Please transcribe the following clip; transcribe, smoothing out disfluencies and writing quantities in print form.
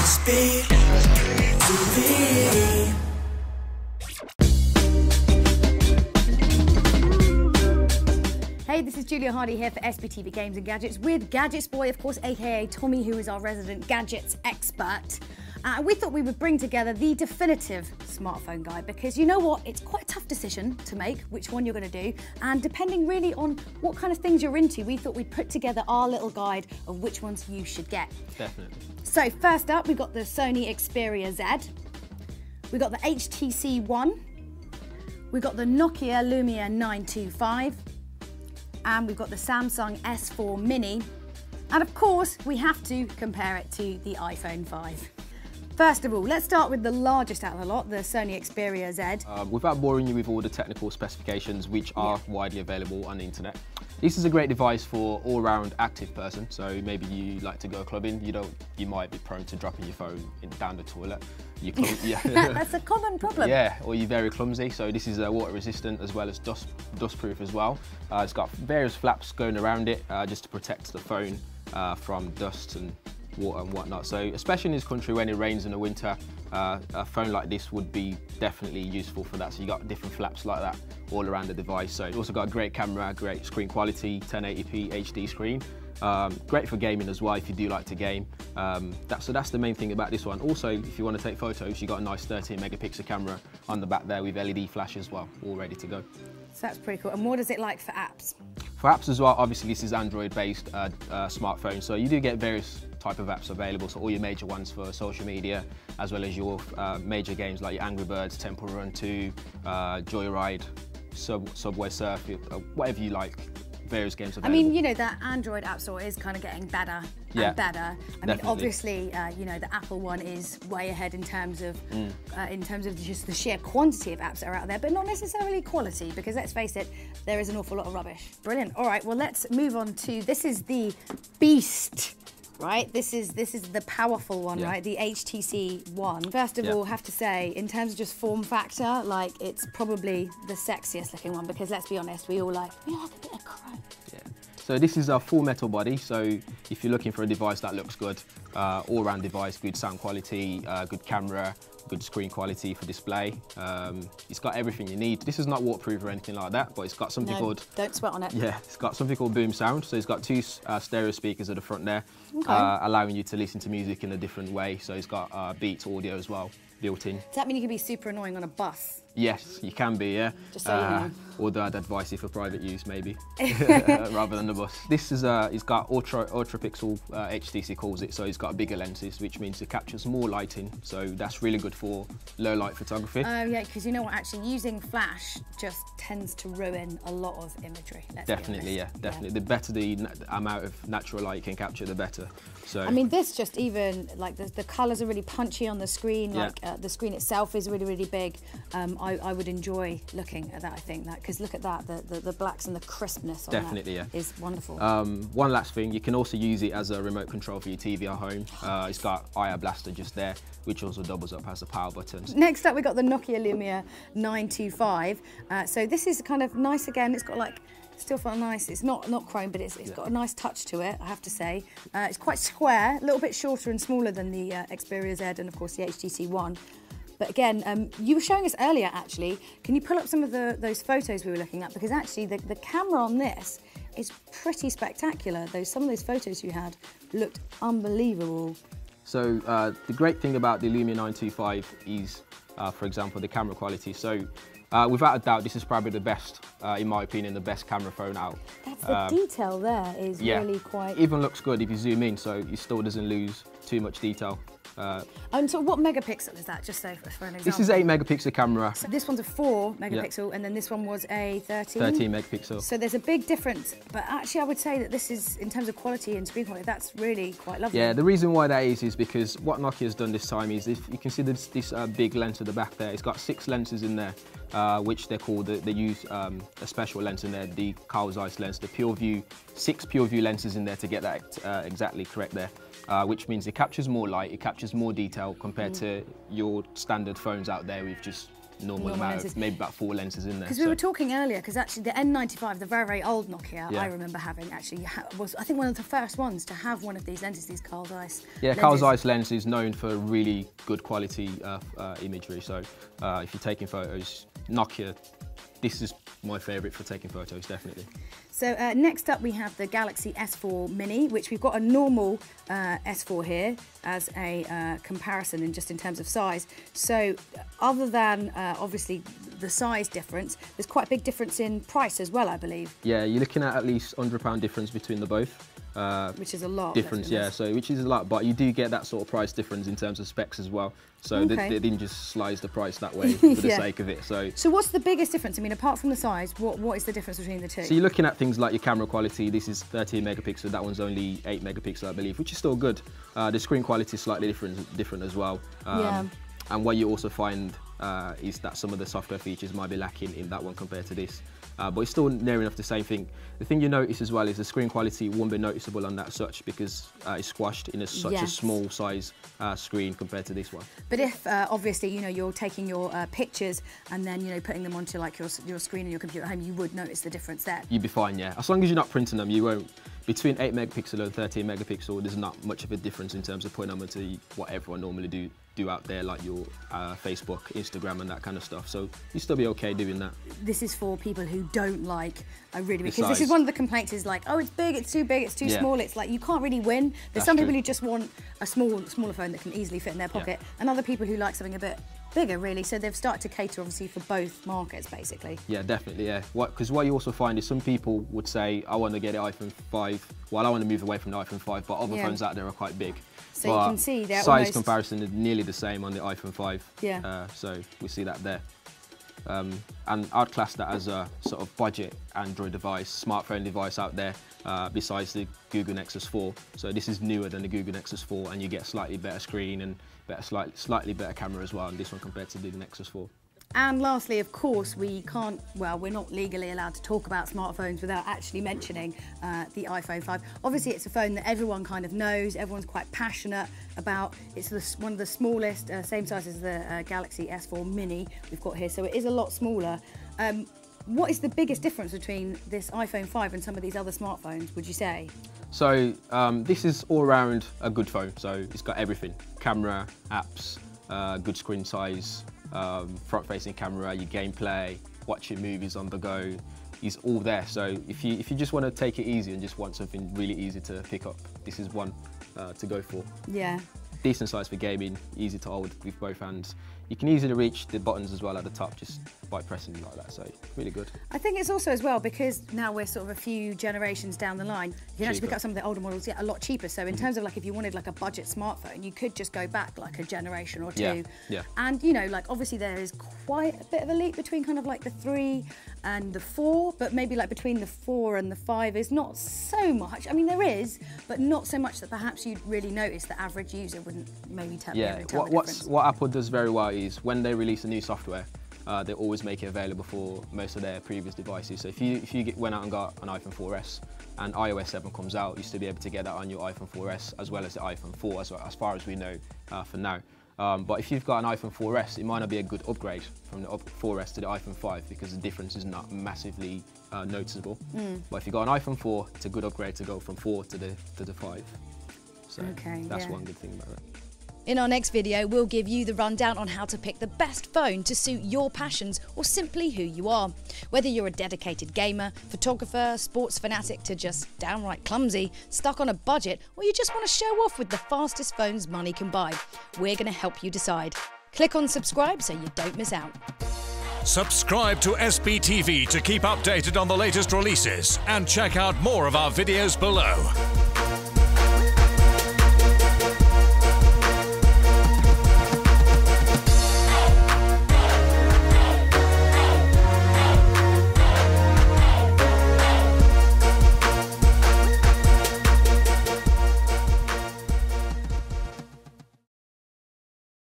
SBTV. Hey, this is Julia Hardy here for SBTV Games and Gadgets with Gadgets Boy, of course, aka Tommy, who is our resident gadgets expert. We thought we would bring together the definitive smartphone guide because you know what? It's quite a tough decision to make which one you're going to do, and depending really on what kind of things you're into, we thought we'd put together our little guide of which ones you should get. Definitely. So first up, we've got the Sony Xperia Z, we've got the HTC One, we've got the Nokia Lumia 925, and we've got the Samsung S4 Mini, and of course we have to compare it to the iPhone 5. First of all, let's start with the largest out of the lot, the Sony Xperia Z. Without boring you with all the technical specifications which are widely available on the internet, this is a great device for all-round active person. So maybe you like to go clubbing, you might be prone to dropping your phone down the toilet. That's a common problem. Yeah, or you're very clumsy. So this is water resistant as well as dust proof as well. It's got various flaps going around it just to protect the phone from dust and water and whatnot. So especially in this country when it rains in the winter, a phone like this would be definitely useful for that. So you got different flaps like that all around the device. So it's also got a great camera, great screen quality, 1080p HD screen. Great for gaming as well if you do like to game. So that's the main thing about this one. Also, if you want to take photos, you got a nice 13 megapixel camera on the back there with LED flash as well, all ready to go. So that's pretty cool. And what is it like for apps? For apps as well, obviously this is Android-based smartphone, so you do get various type of apps available. So all your major ones for social media, as well as your major games like your Angry Birds, Temple Run 2, Joyride, Subway Surf, whatever you like. Various games available. I mean, you know, that Android App Store is kind of getting better and better. I mean, obviously, you know, the Apple one is way ahead in terms of just the sheer quantity of apps that are out there, but not necessarily quality, because let's face it, there is an awful lot of rubbish. Brilliant. All right, well, let's move on to, this is the beast. Right, this is the powerful one, right? The HTC One. First of all, have to say, in terms of just form factor, like it's probably the sexiest looking one because let's be honest, we all like a bit of chrome. Yeah. So this is a full metal body. So if you're looking for a device that looks good, all-round device, good sound quality, good camera, good screen quality for display. It's got everything you need. This is not waterproof or anything like that, but it's got something called... Don't sweat on it. Yeah, it's got something called boom sound. So it's got two stereo speakers at the front there, allowing you to listen to music in a different way. So it's got Beats audio as well, built in. Does that mean you can be super annoying on a bus? Yes, you can be, yeah. Just so you know. Although I'd advise it for private use, maybe, rather than the bus. This is, it's got ultra pixel, HTC calls it, so it's got bigger lenses, which means it captures more lighting, so that's really good for low light photography. Yeah, because you know what, actually using flash just tends to ruin a lot of imagery. Definitely, yeah, definitely. The better the amount of natural light you can capture, the better. So I mean, this just even, like the colours are really punchy on the screen, like the screen itself is really, really big. I would enjoy looking at that, I think, because look at that, the blacks and the crispness on that is wonderful. One last thing, you can also use it as a remote control for your TV at home. It's got IR blaster just there, which also doubles up as a power button. Next up, we've got the Nokia Lumia 925. So this is kind of nice again. It's got like, still felt nice. It's not chrome, but it's got a nice touch to it, I have to say. It's quite square, a little bit shorter and smaller than the Xperia Z and, of course, the HTC One. But again, you were showing us earlier, actually. Can you pull up some of those photos we were looking at? Because actually, the camera on this is pretty spectacular. Some of those photos you had looked unbelievable. So the great thing about the Lumia 925 is, for example, the camera quality. So without a doubt, this is probably the best, in my opinion, the best camera phone out. That's the detail there is really quite... It even looks good if you zoom in, so it still doesn't lose too much detail. And so what megapixel is that, just so for an example? This is 8 megapixel camera. So this one's a 4 megapixel and then this one was a 13? 13 megapixel. So there's a big difference, but actually I would say that this is, in terms of quality and screen quality, that's really quite lovely. Yeah, the reason why that is because what Nokia's done this time is, if you can see this big lens at the back there, it's got 6 lenses in there, which they use a special lens in there, the Carl Zeiss lens, the pure view, 6 pure view lenses in there to get that exactly correct there. Which means it captures more light, it captures more detail compared to your standard phones out there with just normal amount lenses. Of maybe about 4 lenses in there. Because we were talking earlier, because actually the N95, the very, very old Nokia, I remember having actually was, I think, one of the first ones to have one of these lenses, these Carl Zeiss lenses. Carl Zeiss lens is known for really good quality imagery. So if you're taking photos, Nokia, this is my favourite for taking photos, definitely. So next up we have the Galaxy S4 Mini, which we've got a normal S4 here as a comparison in terms of size. So other than obviously the size difference, there's quite a big difference in price as well, I believe. Yeah, you're looking at least £100 difference between the both. Which is a lot. Difference, yeah, so which is a lot, but you do get that sort of price difference in terms of specs as well. So they didn't just slice the price that way for the sake of it. So what's the biggest difference? I mean, apart from the size, what is the difference between the two? So you're looking at things like your camera quality. This is 13 megapixel, that one's only 8 megapixel, I believe, which is still good. The screen quality is slightly different as well. And what you also find is that some of the software features might be lacking in that one compared to this. But it's still near enough the same thing. The thing you notice as well is the screen quality won't be noticeable on that such because it's squashed in such a small size screen compared to this one. But if obviously you're taking your pictures and then putting them onto like your screen on your computer at home, you would notice the difference there. You'd be fine, yeah. As long as you're not printing them, you won't. Between 8 megapixel and 13 megapixel, there's not much of a difference in terms of putting them into what everyone normally do out there, like your Facebook, Instagram and that kind of stuff. So you still be okay doing that. This is for people who don't like a really big, because this is one of the complaints is like, oh, it's big, it's too small. It's like you can't really win. There's some people who just want a smaller phone that can easily fit in their pocket, and other people who like something a bit bigger, really. So they've started to cater, obviously, for both markets, basically. Yeah, definitely, yeah. Because what you also find is some people would say, I want to get an iPhone 5, well, I want to move away from the iPhone 5, but other phones out there are quite big. So you can see they're size comparison is nearly the same on the iPhone 5. Yeah. So we see that there. And I'd class that as a sort of budget Android device, smartphone device out there, besides the Google Nexus 4. So this is newer than the Google Nexus 4, and you get slightly better screen and slightly better camera as well on this one compared to the Nexus 4. And lastly, of course, we're not legally allowed to talk about smartphones without actually mentioning the iPhone 5. Obviously, it's a phone that everyone kind of knows, everyone's quite passionate about. It's one of the smallest, same size as the Galaxy S4 Mini we've got here, so it is a lot smaller. What is the biggest difference between this iPhone 5 and some of these other smartphones, would you say? So this is all around a good phone, so it's got everything. Camera, apps, good screen size, front-facing camera, your gameplay, watching movies on the go, is all there. So if you just want to take it easy and just want something really easy to pick up, this is one to go for. Yeah. Decent size for gaming, easy to hold with both hands. You can easily reach the buttons as well at the top just by pressing like that, so really good. I think it's also as well because now we're sort of a few generations down the line, you can actually pick up some of the older models a lot cheaper. So in terms of like if you wanted like a budget smartphone, you could just go back like a generation or two. Yeah. And like obviously there is quite a bit of a leap between kind of like the 3 and the 4, but maybe like between the 4 and the 5 is not so much. I mean there is, but not so much that perhaps you'd really notice the average user wouldn't maybe tell the difference. What Apple does very well is when they release a new software, they always make it available for most of their previous devices. So if you went out and got an iPhone 4S and iOS 7 comes out, you still be able to get that on your iPhone 4S as well as the iPhone 4 as far as we know for now. But if you've got an iPhone 4S, it might not be a good upgrade from the 4S to the iPhone 5 because the difference is not massively noticeable. But if you've got an iPhone 4, it's a good upgrade to go from 4 to the 5. So that's one good thing about that. In our next video, we'll give you the rundown on how to pick the best phone to suit your passions or simply who you are. Whether you're a dedicated gamer, photographer, sports fanatic to just downright clumsy, stuck on a budget, or you just want to show off with the fastest phones money can buy, we're going to help you decide. Click on subscribe so you don't miss out. Subscribe to SBTV to keep updated on the latest releases and check out more of our videos below.